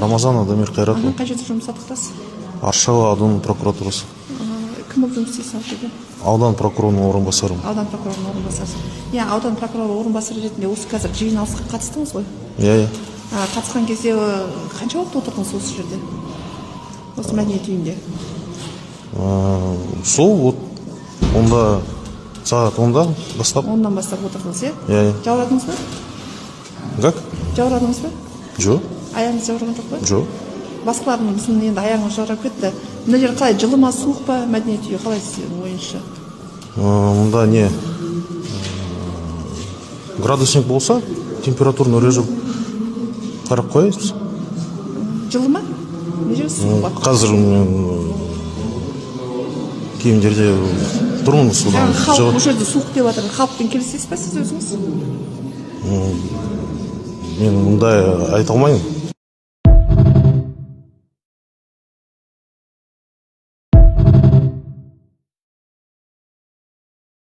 Рамазан Адамир Қайратұлы. Қай жерде жұмыс атқарасыз? Аршалы ауданының прокуратурасы. Кім болып жұмыс істейсіз ал жерде? Аудан прокурорының орынбасарымын. Аудан прокурорының орынбасарысыз. Иә, аудан прокуроры орынбасары ретінде осы қазір жиналысқа қатыстыңыз ғой? Иә. Қатысқан кезде қанша уақыт отырдыңыз осы жерде? Осы мәдениет үйінде? Сол вот онда сағат 10-да бастап. 10-дан бастап отырдыңыз, иә? Иә. Жаурадыңыз ба? Как? Жаурадыңыз ба? Жоқ. Аяғыңыз жаураған жоқ па? Жоқ. Басқалардың біздің енді аяғымыз жаурап кетті. Мына жер қалай, жылы ма, суық па, мәдениет үйі қалай сіздің ойыңызша? Мұнда не градусник болса, температурный режим қарап қоясыз. Жылы ма? Мына жер суық па? Қазір киімдерде тұрмын судан. Халық бұл жерде суық деп жатыр. Халықпен келісесіз ба сіз өзіңіз? Мен мұндай айта алмаймын.